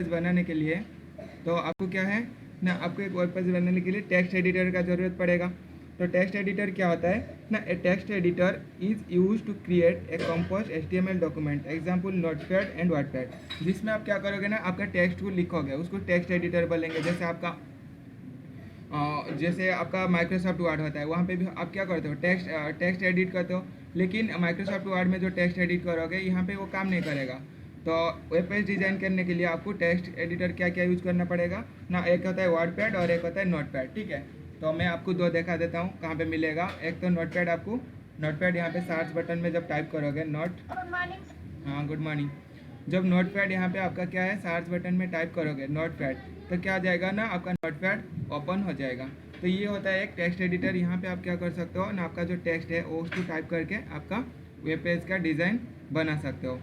Page बनाने के लिए तो आपको क्या है ना, आपको एक वेब पेज बनाने के लिए टेक्स्ट एडिटर का ज़रूरत पड़ेगा। तो टेक्स्ट एडिटर क्या होता है ना, a text editor is use to create a compost HTML document, example Notepad and WordPad, जिसमें आप क्या करोगे ना, आपका टेक्स्ट को लिखोगे, उसको टेक्स्ट एडिटर बोलेंगे। जैसे आपका माइक्रोसॉफ्ट वर्ड होता है, वहाँ पे भी आप क्या करते हो, टेक्स्ट एडिट करते हो, लेकिन माइक्रोसॉफ्ट वर्ड में जो टेक्स्ट एडिट करोगे यहाँ पे वो काम नहीं करेगा। तो वेब पेज डिज़ाइन करने के लिए आपको टेक्स्ट एडिटर क्या क्या यूज़ करना पड़ेगा ना, एक होता है वर्डपैड और एक होता है नोटपैड, ठीक है। तो मैं आपको दो दिखा देता हूँ कहाँ पे मिलेगा। एक तो नोटपैड, आपको नोटपैड यहाँ पे सर्च बटन में जब टाइप करोगे हाँ गुड मॉर्निंग, जब नोटपैड यहाँ पे आपका क्या है सर्च बटन में टाइप करोगे नोटपैड, तो क्या आ जाएगा ना, आपका नोटपैड ओपन हो जाएगा। तो ये होता है एक टेक्स्ट एडिटर। यहाँ पे आप क्या कर सकते हो ना, आपका जो टेक्स्ट है वो उसको टाइप करके आपका वेब पेज का डिज़ाइन बना सकते हो।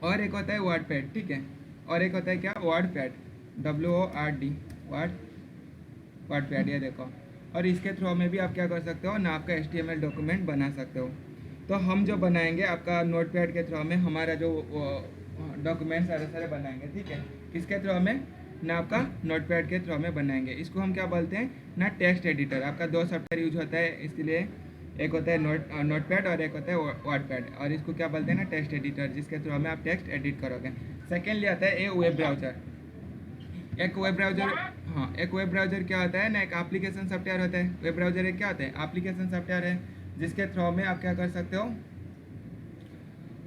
और एक होता है वर्डपैड, ठीक है, और एक होता है क्या, वर्डपैड, WORD, वर्डपैड, ये देखो। और इसके थ्रू में भी आप क्या कर सकते हो ना, आपका HTML डॉक्यूमेंट बना सकते हो। तो हम जो बनाएंगे आपका नोटपैड के थ्रू में हमारा जो डॉक्यूमेंट सारे सारे बनाएंगे, ठीक है, किसके थ्रू में ना, आपका नोटपैड के थ्रू में बनाएंगे। इसको हम क्या बोलते हैं ना, टेक्स्ट एडिटर। आपका दो सॉफ्टवेयर यूज होता है इसलिए, एक होता है नोटपैड और एक होता है वर्डपैड, और इसको क्या बोलते हैं ना, टेक्स्ट एडिटर, जिसके थ्रू में आप टेक्स्ट एडिट करोगे। सेकेंडली आता है ए वेब ब्राउज़र। एक वेब ब्राउज़र, हाँ, एक वेब ब्राउज़र क्या होता है ना, एक एप्लीकेशन सॉफ्टवेयर होता है। वेब ब्राउज़र एक क्या होता है, एप्लीकेशन सॉफ्टवेयर है, जिसके थ्रू में आप क्या कर सकते हो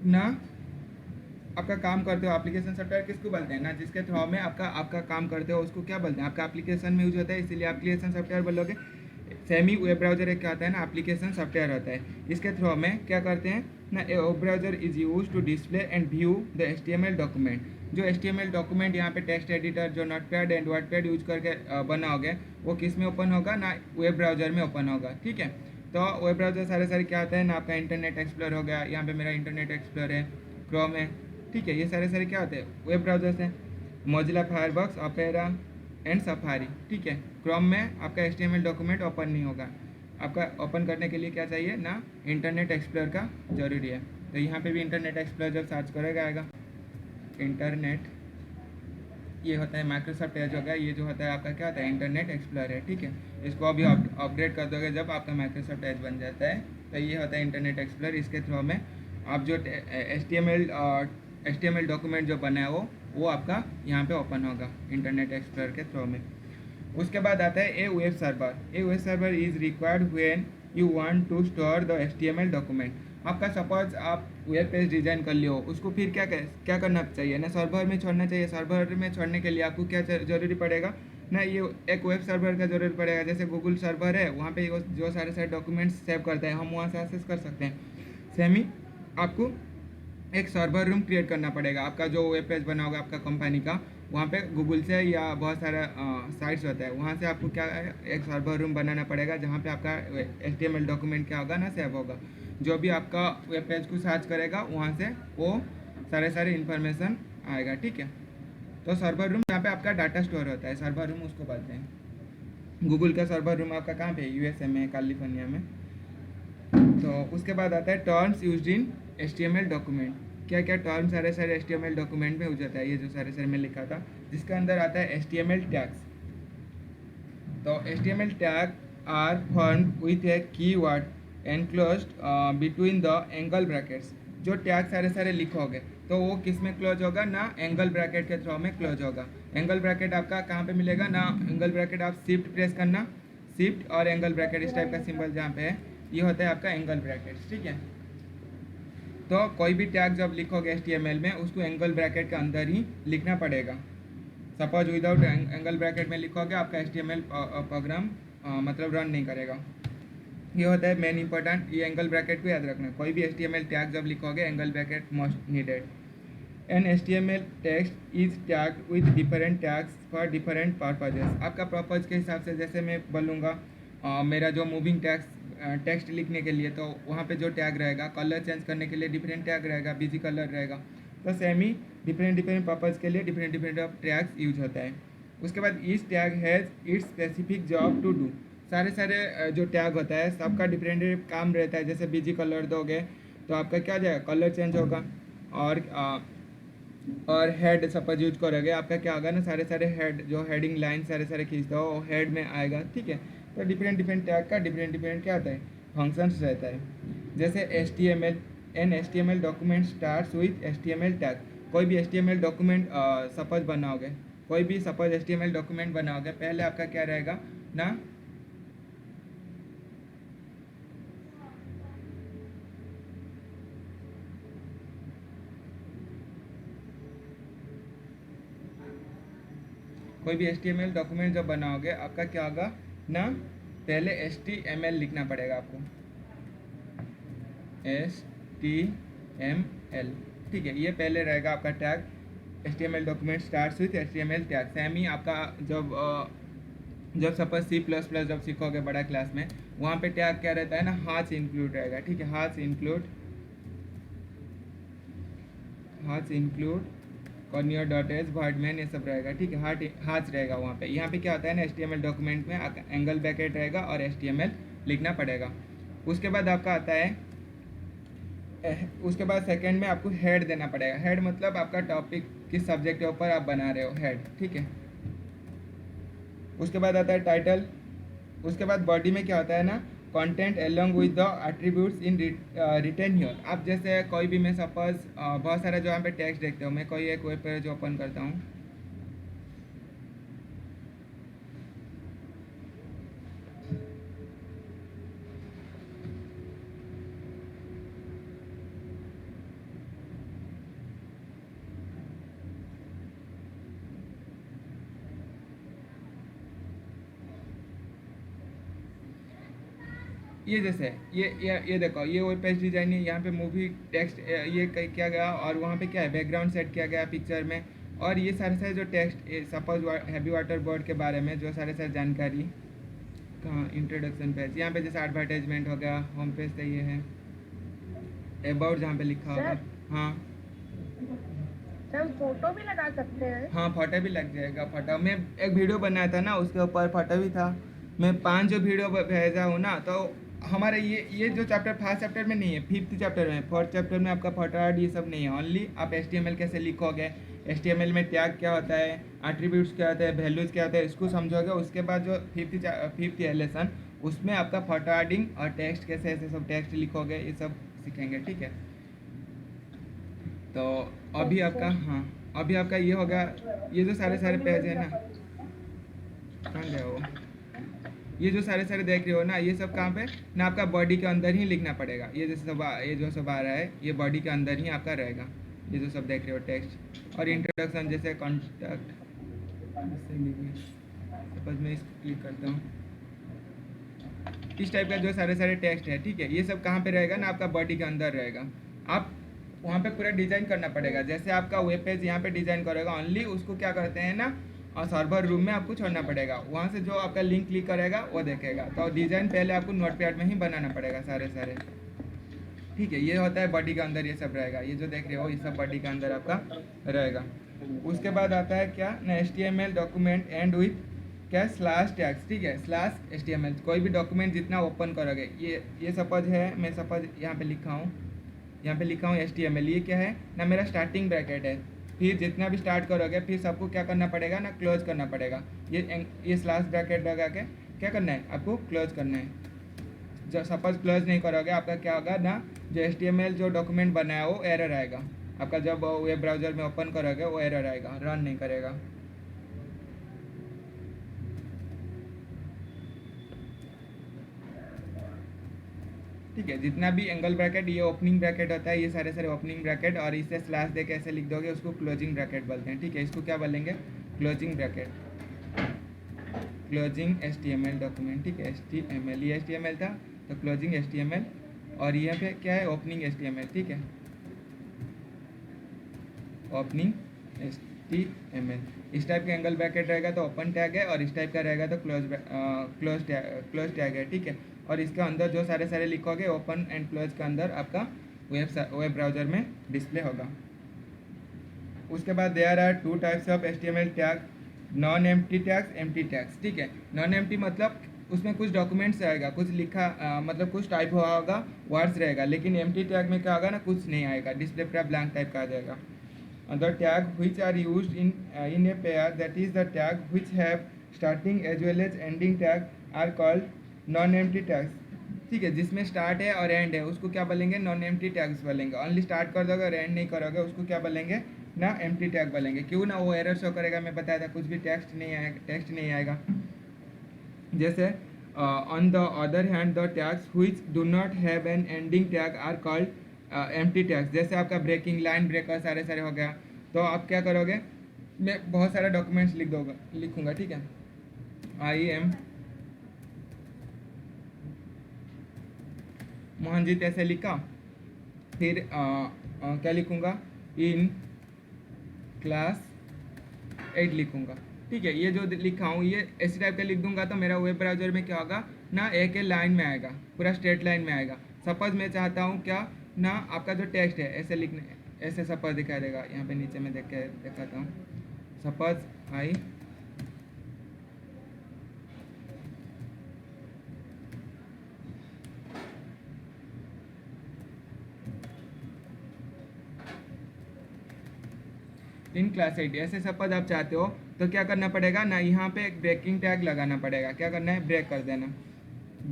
ना, आपका काम करते हो। एप्लीकेशन सॉफ्टवेयर किसको बोलते हैं ना, जिसके थ्रू में आपका काम करते हो उसको क्या बोलते हैं, आपका एप्लीकेशन में यूज होता है, इसीलिए एप्लीकेशन सॉफ्टवेयर बोलोगे। सेमी वेब ब्राउज़र एक क्या होता है ना, एप्लीकेशन सॉफ्टवेयर होता है। इसके थ्रू में क्या करते हैं ना, a web browser is use to display and view the HTML document. जो HTML डॉक्यूमेंट यहाँ पे टेक्स्ट एडिटर जो नोटपैड एंड वर्डपैड यूज करके बनाओगे, वो किस में ओपन होगा ना, वेब ब्राउज़र में ओपन होगा, ठीक है। तो वेब ब्राउज़र सारे सारे क्या होता है ना, आपका इंटरनेट एक्सप्लोर हो गया, यहाँ पे मेरा इंटरनेट एक्सप्लोर है, क्रोम है, ठीक है, ये सारे सारे क्या होते हैं, वेब ब्राउज़र्स हैं। Mozilla Firefox, opera and safari, ठीक है। क्रोम में आपका HTML डॉक्यूमेंट ओपन नहीं होगा। आपका ओपन करने के लिए क्या चाहिए ना, इंटरनेट एक्सप्लोर का ज़रूरी है। तो यहाँ पे भी इंटरनेट एक्सप्लोर जब सर्च करेगा आएगा इंटरनेट, ये होता है माइक्रोसॉफ्ट एज हो गया, ये जो होता है आपका क्या होता है, इंटरनेट एक्सप्लोर है, ठीक है। इसको अभी अपग्रेड कर दोगे जब आपका माइक्रोसॉफ्ट एज बन जाता है, तो ये होता है इंटरनेट एक्सप्लोर। इसके थ्रू में आप जो HTML डॉक्यूमेंट जो बना है वो आपका यहाँ पे ओपन होगा इंटरनेट एक्सप्लोर के थ्रू में। उसके बाद आता है a web server. A web server is required when you want to store the HTML document. आपका सपोज आप वेब पेज डिज़ाइन कर लियो, उसको फिर क्या करना चाहिए ना, सर्वर में छोड़ना चाहिए। सर्वर में छोड़ने के लिए आपको क्या ज़रूरी पड़ेगा ना, ये एक वेब सर्वर का ज़रूरत पड़ेगा। जैसे गूगल सर्वर है, वहाँ पे जो सारे सारे डॉक्यूमेंट्स सेव करते हैं, हम वहाँ से एक्सेस कर सकते हैं। सेमी आपको एक सर्वर रूम क्रिएट करना पड़ेगा। आपका जो वेब पेज बना होगा आपका कंपनी का, वहाँ पे गूगल से या बहुत सारा साइट्स होता है, वहाँ से आपको क्या है, एक सर्वर रूम बनाना पड़ेगा, जहाँ पे आपका HTML डॉक्यूमेंट क्या होगा ना, सेव होगा। जो भी आपका वेब पेज को सर्च करेगा वहाँ से वो सारे इन्फॉर्मेशन आएगा, ठीक है। तो सर्वर रूम यहाँ पे आपका डाटा स्टोर होता है, सर्वर रूम उसको बोलते हैं। गूगल का सर्वर रूम आपका कहाँ पे, USA में, कैलिफोर्निया में। तो उसके बाद आता है terms used in HTML document. क्या क्या टर्म सारे सारे HTML डॉक्यूमेंट में हो जाता है, ये जो सारे सारे में लिखा था, जिसके अंदर आता है HTML टैग्स। तो HTML tag are formed with a keyword enclosed between the angle brackets. जो टैग सारे सारे लिखोगे तो वो किस में क्लोज होगा ना, एंगल ब्रैकेट के थ्रू में क्लोज होगा। एंगल ब्रैकेट आपका कहाँ पे मिलेगा ना, एंगल ब्रैकेट आप शिफ्ट प्रेस करना, शिफ्ट और एंगल ब्रैकेट इस टाइप का सिंबल जहाँ पे है, ये होता है आपका एंगल ब्रैकेट, ठीक है। तो कोई भी टैग जब लिखोगे HTML में, उसको एंगल ब्रैकेट के अंदर ही लिखना पड़ेगा। सपोज विदाउट एंगल ब्रैकेट में लिखोगे, आपका HTML प्रोग्राम मतलब रन नहीं करेगा। ये होता है मेन इंपॉर्टेंट, ये एंगल ब्रैकेट को याद रखना। कोई भी HTML टैग जब लिखोगे, angle bracket most needed. An HTML text is tagged with different tags for different purposes. आपका पर्पज के हिसाब से, जैसे मैं बोलूँगा मेरा जो मूविंग टेक्स्ट लिखने के लिए, तो वहाँ पे जो टैग रहेगा, कलर चेंज करने के लिए डिफरेंट टैग रहेगा, बिजी कलर रहेगा। तो सेम ही डिफरेंट पर्पज़ के लिए डिफरेंट टैग्स यूज होता है। उसके बाद each tag has its specific job to do. सारे जो टैग होता है सबका डिफरेंट काम रहता है। जैसे बिजी कलर दोगे तो आपका क्या जाएगा, कलर चेंज होगा। और और हेड सपोज यूज करोगे, आपका क्या होगा ना, सारे सारे हेड जो हेडिंग लाइन सारे सारे खींचता हो वो हेड में आएगा, ठीक है। तो डिफरेंट डिफरेंट टैग का डिफरेंट डिफरेंट क्या होता है, फंक्शंस रहता है। जैसे HTML, an HTML document starts with HTML tag. कोई भी HTML डॉक्यूमेंट सपोज बनाओगे, कोई भी सपोज HTML डॉक्यूमेंट बनाओगे, पहले आपका क्या रहेगा ना, कोई भी HTML डॉक्यूमेंट जब बनाओगे आपका क्या होगा ना, पहले HTML लिखना पड़ेगा आपको, HTML, ठीक है। ये पहले रहेगा आपका tag, HTML document starts with HTML tag. Same ही आपका जब सपोज C++ जब सीखोगे बड़ा क्लास में, वहाँ पे टैग क्या रहता है ना, हाथ इंक्लूड रहेगा, ठीक है। हाथ इंक्लूड कॉर्नियर डॉट एज वर्डमैन, ये सब रहेगा, ठीक है। हाथ रहेगा वहाँ पे। यहाँ पे क्या होता है ना, HTML डॉक्यूमेंट में एंगल ब्रैकेट रहेगा और HTML लिखना पड़ेगा। उसके बाद आपका आता है उसके बाद सेकंड में आपको हेड देना पड़ेगा। हेड मतलब आपका टॉपिक किस सब्जेक्ट के ऊपर आप बना रहे हो, हेड, ठीक है। उसके बाद आता है टाइटल। उसके बाद बॉडी में क्या होता है ना, content along with the attributes in return here. आप जैसे कोई भी, मैं सपोज बहुत सारा जो यहाँ पे टेक्स्ट देखते हो, मैं कोई एक वेब पेज ओपन करता हूँ, ये जैसे ये देखो, ये वेब पेज डिजाइन है, यहाँ पे मूवी टेक्स्ट ये किया गया, और वहाँ पे क्या है, बैकग्राउंड सेट किया गया पिक्चर में, और ये सारे सारे जो text suppose heavy water board के बारे में जो सारे सारे जानकारी, कहाँ इंट्रोडक्शन पेज, यहाँ पे जैसे एडवर्टाइजमेंट हो गया, होम पेज तो ये है, अबाउट जहाँ पे लिखा होगा। हाँ हम फोटो भी लगा सकते हैं। हाँ, फोटो भी लग जाएगा। फोटो मैं एक वीडियो बनाया था ना, उसके ऊपर फोटो भी था। मैं 5 जो वीडियो भेजा हूँ ना, तो हमारे ये जो चैप्टर फर्स्ट चैप्टर में नहीं है, 5th चैप्टर में, 4th चैप्टर में आपका फोटो ऐड ये सब नहीं है। ओनली आप HTML कैसे लिखोगे, HTML में टैग क्या होता है, एट्रीब्यूट्स क्या होता है, वैल्यूज़ क्या होता है, इसको समझोगे। उसके बाद जो फिफ्थ लेसन, उसमें आपका फोटो एडिंग और टेक्स्ट कैसे ऐसे सब टेक्स्ट लिखोगे, ये सब सीखेंगे, ठीक है। तो अभी आपका, हाँ अभी आपका ये होगा, ये जो सारे सारे पेज है ना, कहाँ गया वो, ये जो सारे सारे देख रहे हो ना, ये सब कहाँ पे ना, आपका बॉडी के अंदर ही लिखना पड़ेगा। ये जैसे सब ये जो सब आ रहा है, ये बॉडी के अंदर ही आपका रहेगा, ये जो सब देख रहे हो टेक्स्ट। और इंट्रोडक्शन जैसे कॉन्टैक्ट, सपोज मैं इसको क्लिक करता हूँ, इस टाइप का जो सारे सारे टेक्स्ट है, ठीक है। ये सब कहाँ पे रहेगा ना, आपका बॉडी के अंदर रहेगा। आप वहाँ पे पूरा डिज़ाइन करना पड़ेगा। जैसे आपका वेब पेज यहाँ पे डिज़ाइन करेगा, ओनली उसको क्या करते हैं ना, और सर्वर रूम में आपको छोड़ना पड़ेगा, वहाँ से जो आपका लिंक क्लिक करेगा वो देखेगा। तो डिज़ाइन पहले आपको नोटपैड में ही बनाना पड़ेगा सारे सारे, ठीक है। ये होता है बॉडी के अंदर, ये सब रहेगा, ये जो देख रहे हो ये सब बॉडी के अंदर आपका रहेगा। उसके बाद आता है क्या ना, HTML डॉक्यूमेंट एंड विथ क्या, स्लैश टैग्स, ठीक है। स्लैश HTML, कोई भी डॉक्यूमेंट जितना ओपन करोगे, ये सपोज है, मैं सपोज यहाँ पे लिखा हूँ, यहाँ पे लिखा हूँ HTML, ये क्या है ना, मेरा स्टार्टिंग ब्रैकेट है। फिर जितना भी स्टार्ट करोगे, फिर सबको क्या करना पड़ेगा ना, क्लोज करना पड़ेगा। ये स्लैश ब्रैकेट लगा के क्या करना है, आपको क्लोज करना है। जब सपोज क्लोज नहीं करोगे, आपका क्या होगा ना, जो HTML जो डॉक्यूमेंट बनाया वो एरर आएगा आपका। जब वेब ब्राउज़र में ओपन करोगे वो एरर आएगा, रन नहीं करेगा। ठीक है। जितना भी एंगल ब्रैकेट, ये ओपनिंग ब्रैकेट होता है, ये सारे सारे ओपनिंग ब्रैकेट, और इससे स्लैश दे के ऐसे लिख दोगे, उसको क्लोजिंग ब्रैकेट बोलते हैं, ठीक है। इसको क्या बोलेंगे, closing bracket, closing HTML document, ठीक है। HTML, ये HTML था तो क्लोजिंग HTML, और यहाँ पे क्या है, ओपनिंग HTML, ठीक है, ओपनिंग HTML। इस टाइप का एंगल ब्रैकेट रहेगा तो ओपन टैग है, और इस टाइप का रहेगा तो क्लोज टैग है, ठीक है। और इसके अंदर जो सारे सारे लिखोगे, ओपन एंड क्लोज के अंदर आपका वेब ब्राउज़र में डिस्प्ले होगा। उसके बाद there are 2 types of HTML tag, non empty tags, empty tags, ठीक है। नॉन एम्प्टी मतलब उसमें कुछ डॉक्यूमेंट्स आएगा, कुछ लिखा मतलब कुछ टाइप हुआ होगा, वर्ड्स रहेगा। लेकिन एम्प्टी टैग में क्या होगा ना, कुछ नहीं आएगा, डिस्प्ले पूरा ब्लैंक टाइप का आ जाएगा। the tag which are used in a pair, that is the tag which have starting as well as ending tag are called non empty tags. ठीक है, जिसमें स्टार्ट है और एंड है उसको क्या बोलेंगे, नॉन एम्प्टी टैग्स बोलेंगे। ओनली स्टार्ट कर दोगे और एंड नहीं करोगे उसको क्या बोलेंगे, ना एम्प्टी टैग बोलेंगे। क्यों ना, वो एरर शो करेगा, मैं बताया था कुछ भी टेक्स्ट नहीं आएगा। जैसे on the other hand the tags which do not have an ending tag are called empty tags. जैसे आपका ब्रेकिंग, लाइन ब्रेकर सारे हो गया, तो आप क्या करोगे, मैं बहुत सारे डॉक्यूमेंट्स लिखूंगा। ठीक है, आई एम मोहनजीत ऐसे लिखा, फिर क्या लिखूंगा, इन क्लास 8 लिखूंगा। ठीक है, ये जो लिखा हूँ ये इसी टाइप का लिख दूंगा तो मेरा वेब ब्राउज़र में क्या होगा ना, एक लाइन में आएगा, पूरा स्ट्रेट लाइन में आएगा। सपोज मैं चाहता हूँ क्या ना, आपका जो टेक्स्ट है ऐसे लिखने, ऐसे सपोज दिखाई देगा। यहाँ पे नीचे में दिखाता हूँ। सपोज आई इन क्लास 8 ऐसे सपोज आप चाहते हो तो क्या करना पड़ेगा ना, यहाँ पे एक ब्रेकिंग टैग लगाना पड़ेगा। क्या करना है, ब्रेक कर देना,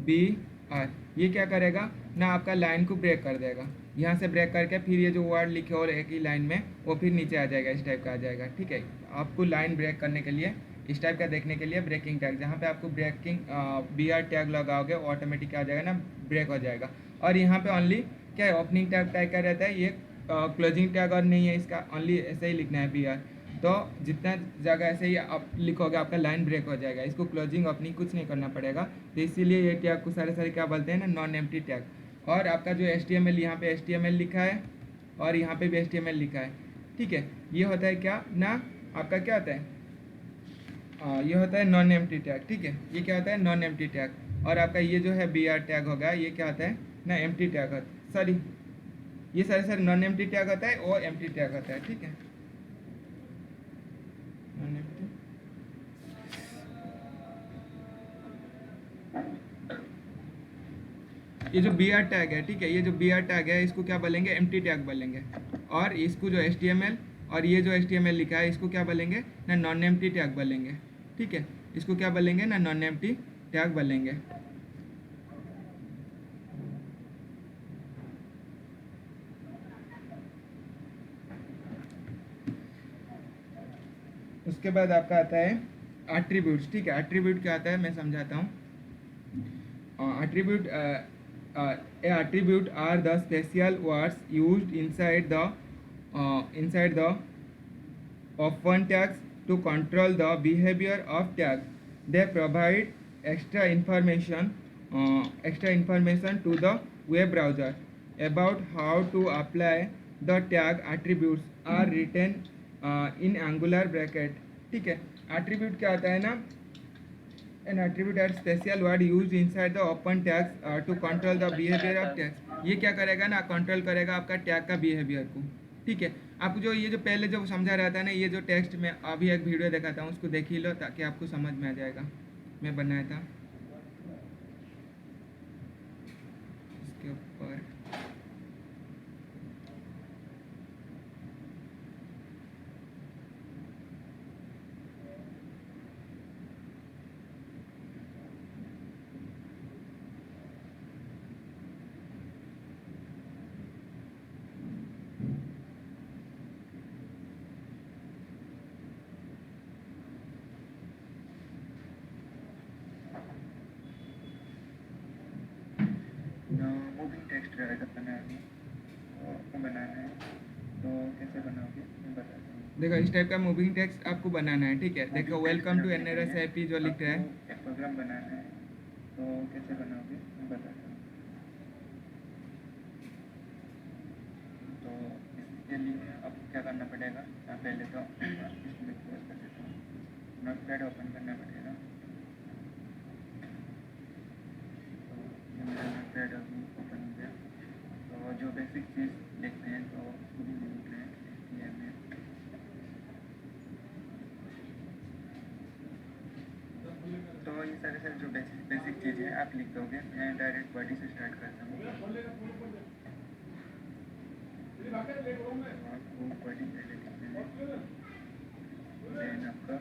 BR। ये क्या करेगा ना, आपका लाइन को ब्रेक कर देगा। यहाँ से ब्रेक करके फिर ये जो वर्ड लिखे और एक ही लाइन में वो फिर नीचे आ जाएगा, इस टाइप का आ जाएगा। ठीक है, आपको लाइन ब्रेक करने के लिए, इस टाइप का देखने के लिए ब्रेकिंग टैग, जहाँ पे आपको ब्रेकिंग BR टैग लगाओगे ऑटोमेटिक आ जाएगा ना, ब्रेक हो जाएगा। और यहाँ पे ओनली क्या है, ओपनिंग टैग का रहता है, ये क्लोजिंग टैग और नहीं है इसका, ओनली ऐसे ही लिखना है BR। तो जितना जगह ऐसे ही आप लिखोगे आपका लाइन ब्रेक हो जाएगा, इसको क्लोजिंग अपनी कुछ नहीं करना पड़ेगा। तो इसीलिए ये टैग को सारे क्या बोलते हैं ना, नॉन एम्प्टी टैग। और आपका जो HTML, यहाँ पे HTML लिखा है और यहाँ पे भी HTML लिखा है। ठीक है, ये होता है क्या ना, आपका क्या होता है, ये होता है नॉन एम्प्टी टैग। ठीक है, ये क्या होता है, नॉन एम्प्टी टैग। और आपका ये जो है BR टैग होगा, ये क्या होता है ना, एम्प्टी टैग होता है। सॉरी, ये सारे नॉन एम्प्टी टैग होता है, वो एम्प्टी टैग होता है। ठीक है, नॉन एम्प्टी। ये जो BR टैग है, ठीक है, ये जो BR टैग है इसको क्या बोलेंगे, एम्प्टी टैग बोलेंगे। और इसको जो HTML और ये जो HTML लिखा है इसको क्या बोलेंगे ना, नॉन एम्प्टी टैग बोलेंगे। ठीक है, इसको क्या बोलेंगे ना, नॉन एम्प्टी टैग बोलेंगे। उसके बाद आपका आता है एट्रीब्यूट्स। ठीक है, एट्रीब्यूट क्या आता है मैं समझाता हूँ। Attribute are the special words used inside the of one tags to control the behavior of tag. They provide extra information to the web browser about how to apply the tag. Attributes are written in angular bracket. ठीक है, attribute क्या आता है ना, an attribute are special word used inside the open tags to control the behavior of tags। ये क्या करेगा ना, कंट्रोल करेगा आपका टैग का बिहेवियर को। ठीक है, आपको जो ये जो पहले जो समझा रहा था ना, ये जो टेक्स्ट में अभी एक वीडियो दिखाता हूँ उसको देख ही लो ताकि आपको समझ में आ जाएगा, मैं बनाया था इसके ऊपर। मूविंग टेक्स्ट बनाना है तो कैसे बनाओगे मैं बताता हूँ। देखो, इस टाइप का मूविंग टेक्स्ट आपको बनाना है। ठीक है, देखो, वेलकम टू NRSIP जो लिख रहा है, एक प्रोग्राम बनाना है तो कैसे बनाओगे मैं बताता हूँ। तो इसके लिए अब क्या करना पड़ेगा, पहले तो इसमें क्लोज कर देता हूँ, नोटपैड ओपन करना पड़ेगा। तो ये मेरा नोटपैड अभी ओपन हो गया। तो जो बेसिक चीज़ लिखते हैं तो उसको भी लिख रहे हैं HTML। तो ये सारे जो बेसिक चीज़ है आप लिख दोगे। मैं डायरेक्ट बॉडी से स्टार्ट करता हूँ। आपको बॉडी पहले लिखना है। देन आपका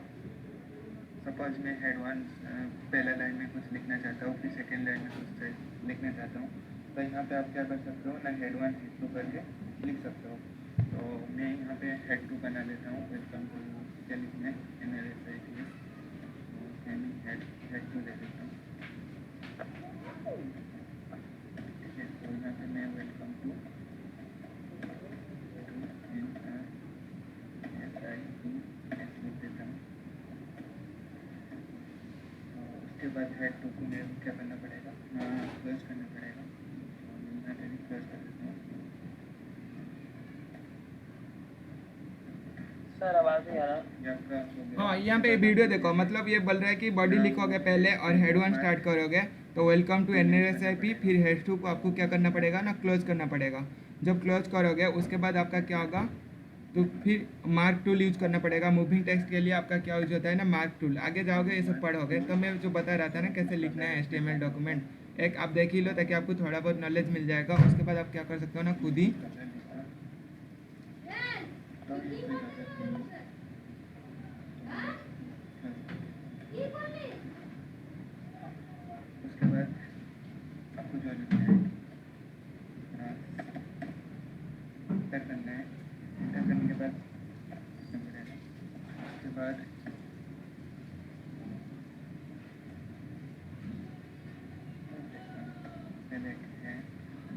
सपोज मैं हेड वन पहला लाइन में कुछ लिखना चाहता हूँ, फिर सेकेंड लाइन में कुछ लिखना चाहता हूँ, तो यहाँ पे आप क्या कर सकते हो ना, हेड वन हेड टू करके लिख सकते हो। तो मैं यहाँ पे हेड टू बना लेता हूँ, वेलकम टू क्या लिखना है, NRSIPS, हेड टू दे देता हूँ। ठीक है, तो यहाँ पे मैं वेलकम टू NRSIPS लिख देता हूँ। उसके बाद हेड टू को मैं क्या करना पड़ेगा, क्लोज करना पड़ेगा। यहाँ पे भी क्लोज कर देता हूँ। सर आवाज नहीं आ रहा। ये आपका हो गया। हाँ, यहाँ पे वीडियो देखो, मतलब ये बोल रहा है कि बॉडी लिखोगे पहले और हेड वन स्टार्ट करोगे तो वेलकम टू NRSIP, फिर हेड टू को आपको क्या करना पड़ेगा ना, क्लोज करना पड़ेगा। जब क्लोज करोगे उसके बाद आपका क्या होगा, तो फिर मार्क टूल यूज करना पड़ेगा। मूविंग टेक्स्ट के लिए आपका क्या यूज होता है ना, मार्क टूल। आगे जाओगे ये सब पढ़ोगे, तो मैं जो बता रहा था ना कैसे लिखना है HTML डॉक्यूमेंट, एक आप देख ही लो ताकि आपको थोड़ा बहुत नॉलेज मिल जाएगा। उसके बाद आप क्या कर सकते हो ना, खुद ही उसके बाद आपको जो लिखना है एंटर करना है। एंटर करने के बाद उसके बाद सेलेक्ट है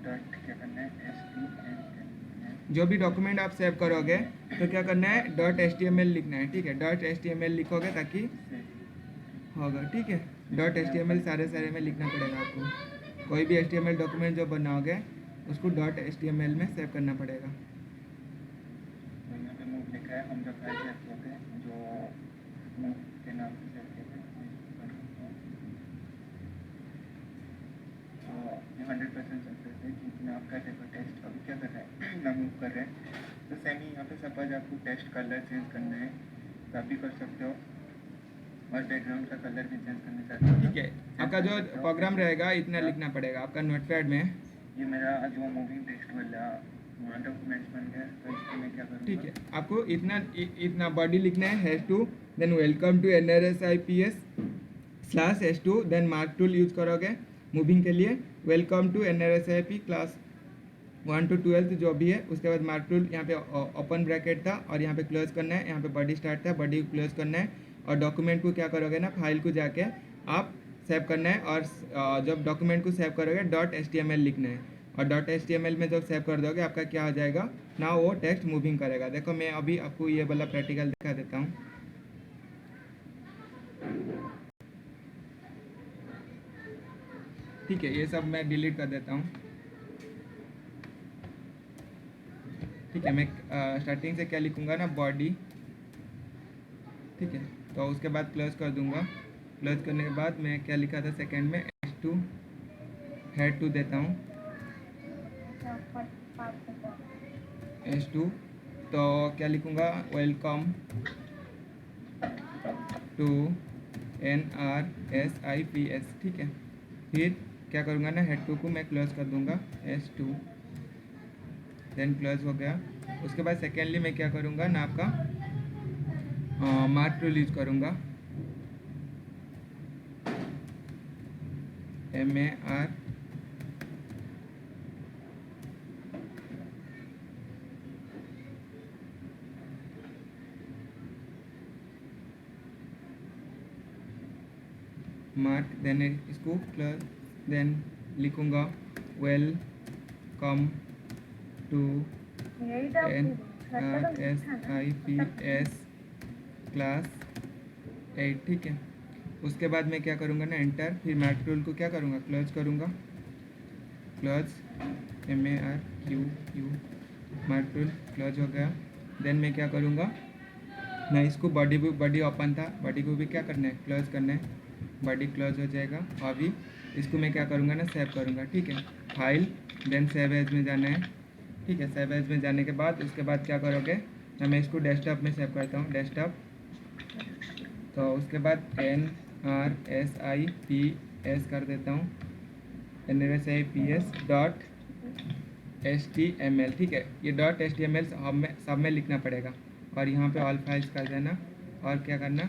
डॉट क्या करना है, HTML। जो भी डॉक्यूमेंट आप सेव करोगे तो क्या करना है, .html लिखना है। ठीक है, .html लिखोगे ताकि होगा। ठीक है, .html सारे में लिखना पड़ेगा आपको। कोई भी HTML डॉक्यूमेंट जो बनाओगे उसको .html में सेव करना पड़ेगा। तो यहाँ पे मूव लिखा है, हम जो फाइल सेव करते हैं, जो मूव के नाम से सेव करते हैं, तो ये 100% सक्सेस है। जितना आपका देखो टेस्ट अभी क्या कर रहा है ना, मूव कर रहे हैं। तो सेम ही यहाँ पे सपोज आपको टेस्ट कलर चेंज करना है तो आप भी कर सकते हो, और बैकग्राउंड का कलर भी चेंज करना चाहते हो। ठीक है, आपका जो प्रोग्राम रहेगा इतना लिखना पड़ेगा आपका नोटपैड में। ये मेरा जो मूविंग टेक्स्ट वाला डॉक्यूमेंट्स बन गया, तो इसको मैं क्या करूँगा, ठीक है, आपको इतना बॉडी लिखना है, hash two, then welcome to NRSIPS/H2, then mark tool use करोगे मूविंग के लिए, welcome to NRSIP class 1 to 12 जो भी है। उसके बाद मार्क टूल यहाँ पे ओपन ब्रैकेट था और यहाँ पे क्लोज करना है, यहाँ पे बॉडी स्टार्ट था, बॉडी को क्लोज करना है। और डॉक्यूमेंट को क्या करोगे ना, फाइल को जाके आप सेव करना है, और जब डॉक्यूमेंट को सेव करोगे .html लिखना है, और .html में जब सेव कर दोगे आपका क्या हो जाएगा ना, वो टेक्स्ट मूविंग करेगा। देखो मैं अभी आपको ये वाला प्रैक्टिकल दिखा देता हूँ। ठीक है, ये सब मैं डिलीट कर देता हूँ। ठीक है, मैं स्टार्टिंग से क्या लिखूँगा ना, बॉडी। ठीक है, तो उसके बाद क्लोज कर दूंगा। क्लोज करने के बाद मैं क्या लिखा था सेकंड में, H2 हेड टू देता हूँ, H2। तो क्या लिखूँगा, वेलकम टू NRSIPS। ठीक है, फिर क्या करूँगा ना, हेड टू को मैं क्लोज कर दूँगा, H2, देन क्लोज हो गया। उसके बाद सेकेंडली मैं क्या करूँगा ना, आपका मार्क टूल यूज करूँगा, MAR मार्क, देन इसको क्लोज, देन लिखूँगा वेलकम टू NRSIPS क्लास 8। ठीक है, उसके बाद मैं क्या करूँगा ना, एंटर, फिर मार्क टूल को क्या करूँगा, क्लोज करूँगा, close, MARQ, mark tool close हो गया। देन मैं क्या करूँगा ना, इसको बॉडी ओपन था, बॉडी को भी क्या करना है, क्लोज करना है, बॉडी क्लोज हो जाएगा। अभी इसको मैं क्या करूँगा ना, सेव करूँगा। ठीक है, फाइल, देन सेव एज में जाना है। ठीक है, सेव एज में जाने के बाद उसके बाद क्या करोगे ना, मैं इसको डेस्कटॉप में सेव करता हूँ, डेस्कटॉप। तो उसके बाद NRSIPS कर देता हूँ, NRSIPS.html। ठीक है, ये .html सब में लिखना पड़ेगा। और यहाँ पे ऑल फाइल्स कर देना और क्या करना,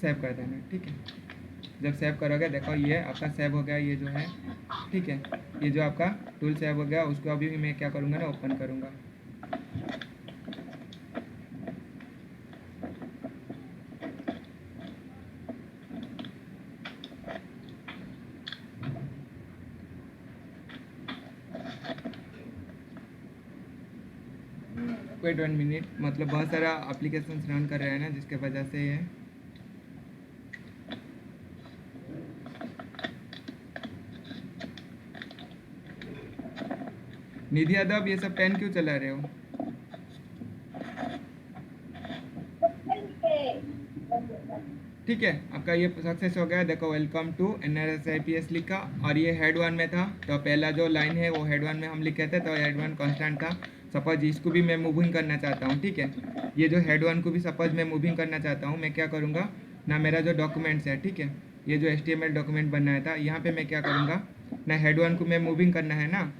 सेव कर देना। ठीक है, जब सेव करोगे देखो ये आपका सेव हो गया, ये जो है। ठीक है, ये जो आपका टूल सेव हो गया, उसको अभी भी मैं क्या करूँगा ना, ओपन करूँगा। वेट 1 मिनट, मतलब बहुत सारा एप्लीकेशन रन कर रहे हैं ना, जिसके वजह से ये निधि यादव ये सब पेन क्यों चला रहे हो? ठीक है, आपका ये सक्सेस हो गया। देखो वेलकम टू NRSIPS लिखा, और ये हेड 1 में था, तो पहला जो लाइन है वो हेड 1 में हम लिखे थे, तो हेड 1 कांस्टेंट था। सपोज इसको भी मैं मूविंग करना चाहता हूँ। ठीक है, ये जो हेड 1 को भी सपोज मैं मूविंग करना चाहता हूँ, मैं क्या करूँगा ना, मेरा जो डॉक्यूमेंट्स है, ठीक है, ये जो HTML डॉक्यूमेंट बनाया था, यहाँ पे मैं क्या करूँगा ना, हेड 1 को मैं मूविंग करना है ना,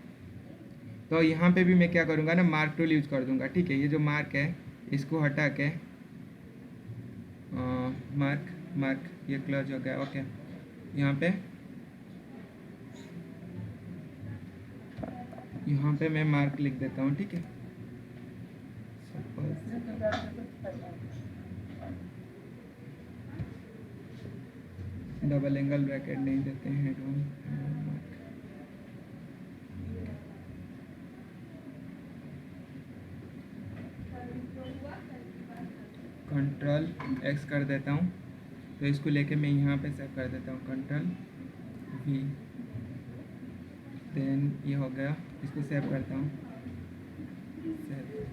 तो यहाँ पे भी मैं क्या करूँगा ना, मार्क टूल यूज कर दूँगा। ठीक है, ये जो मार्क है इसको हटा के मार्क ये क्लोज हो गया। ओके, यहाँ पे मैं मार्क लिख देता हूँ। ठीक है, डबल एंगल ब्रैकेट नहीं देते हैं, हेड 1 मार्क। कंट्रोल X कर देता हूँ, तो इसको लेके मैं यहाँ पे सेव कर देता हूँ, कंट्रोल V, देन ये हो गया, इसको सेव करता हूँ, सेव,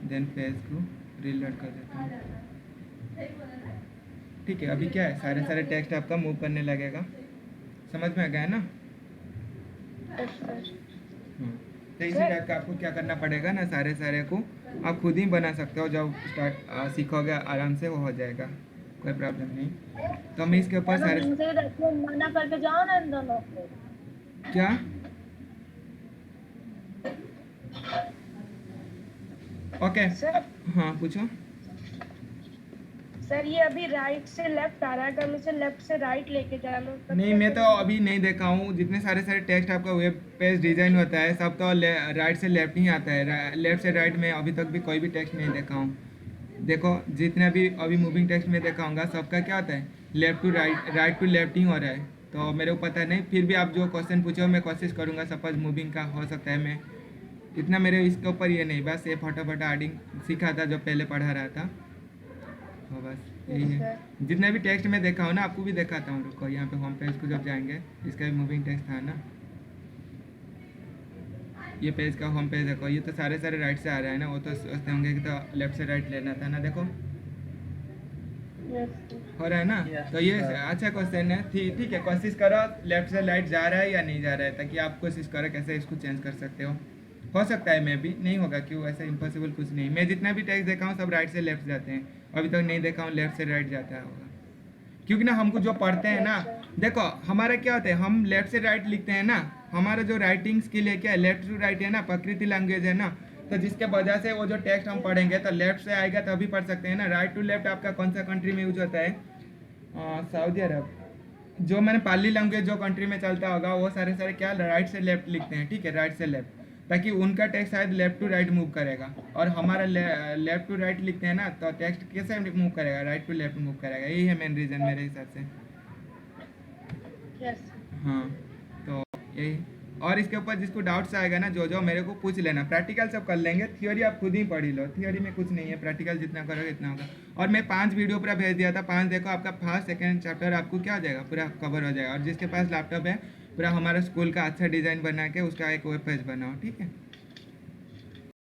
देन पेज को रीलोड कर देता हूँ। ठीक है, अभी क्या है, सारे टेक्स्ट आपका मूव करने लगेगा। समझ में आ गया ना? तो इसी टाइप का आपको क्या करना पड़ेगा ना, सारे को आप खुद ही बना सकते हो। जब स्टार्ट सीखोगे आराम से वो हो जाएगा, कोई प्रॉब्लम नहीं। तो मैं इसके ऊपर सारे मना करके जाओ ना इन दोनों को। क्या ओके हाँ पूछो। सर ये अभी राइट से लेफ्ट आ रहा है, तो हम इसे लेफ्ट से राइट लेके जाना। नहीं, मैं तो अभी नहीं देखा हूँ। जितने सारे टेक्स्ट आपका वेब पेज डिज़ाइन होता है सब तो राइट से लेफ्ट ही आता है। लेफ्ट से राइट में अभी तक भी कोई भी टेक्स्ट नहीं देखा हूँ। देखो जितने भी अभी मूविंग टेक्स्ट में देखा होगा सबका क्या होता है, left to right, right to left ही हो रहा है। तो मेरे को पता नहीं, फिर भी आप जो क्वेश्चन पूछे हो मैं कोशिश करूँगा। सपोज मूविंग का हो सकता है, मैं इतना मेरे इसके ऊपर ये नहीं, बस ये फटाफट आडिंग सीखा था जो पहले पढ़ा रहा था, तो बस यही है। जितने भी टेक्स्ट में देखा हो ना आपको भी दिखाता हूँ। रुको, यहाँ पे होम पेज को जब जाएंगे, इसका भी मूविंग टेक्स्ट था ना, ये पेज का होम पेज देखो, ये तो सारे राइट से आ रहा है ना, वो तो सोचते होंगे कि तो लेफ्ट से राइट लेना था ना। देखो हो रहा है ना। तो ये अच्छा क्वेश्चन है। ठीक है, कोशिश करो लेफ्ट से राइट जा रहा है या नहीं जा रहा है, ताकि आप कोशिश करो कैसे इसको चेंज कर सकते हो सकता है मैं भी नहीं होगा, क्यों, ऐसा इम्पॉसिबल कुछ नहीं। मैं जितना भी टेक्स्ट देखा हूँ सब राइट से लेफ्ट जाते हैं, अभी तक नहीं देखा हूँ लेफ्ट से राइट जाता होगा। क्योंकि ना हमको जो पढ़ते हैं ना, देखो हमारा क्या होता है, हम लेफ्ट से राइट लिखते हैं ना, हमारा जो राइटिंग स्किल है क्या है, लेफ्ट टू राइट है ना, प्रकृति लैंग्वेज है ना, तो जिसके वजह से वो जो टेक्स्ट हम पढ़ेंगे तो लेफ्ट से आएगा तभी पढ़ सकते हैं ना। राइट टू लेफ्ट आपका कौन सा कंट्री में यूज होता है, सऊदी अरब। जो मैंने पाली लैंग्वेज जो कंट्री में चलता होगा वो सारे क्या राइट से लेफ्ट लिखते हैं। ठीक है, राइट से लेफ्ट, ताकि उनका टेक्स्ट शायद लेफ्ट टू राइट मूव करेगा, और हमारा लेफ्ट टू राइट लिखते हैं ना, तो टेक्स्ट कैसे मूव करेगा, राइट टू लेफ्ट मूव करेगा। यही है मेन रीज़न मेरे हिसाब से। हाँ, तो यही। और इसके ऊपर जिसको डाउट्स आएगा ना, जो मेरे को पूछ लेना। प्रैक्टिकल सब कर लेंगे, थ्योरी आप खुद ही पढ़ ही लो, थ्योरी में कुछ नहीं है, प्रैक्टिकल जितना करोगे इतना होगा। और मैं 5 वीडियो पूरा भेज दिया था, 5 देखो, आपका फर्स्ट सेकंड चैप्टर आपको क्या हो जाएगा, पूरा कवर हो जाएगा। और जिसके पास लैपटॉप है, पूरा हमारा स्कूल का अच्छा डिज़ाइन बना के उसका एक वेब पेज बनाओ। ठीक है।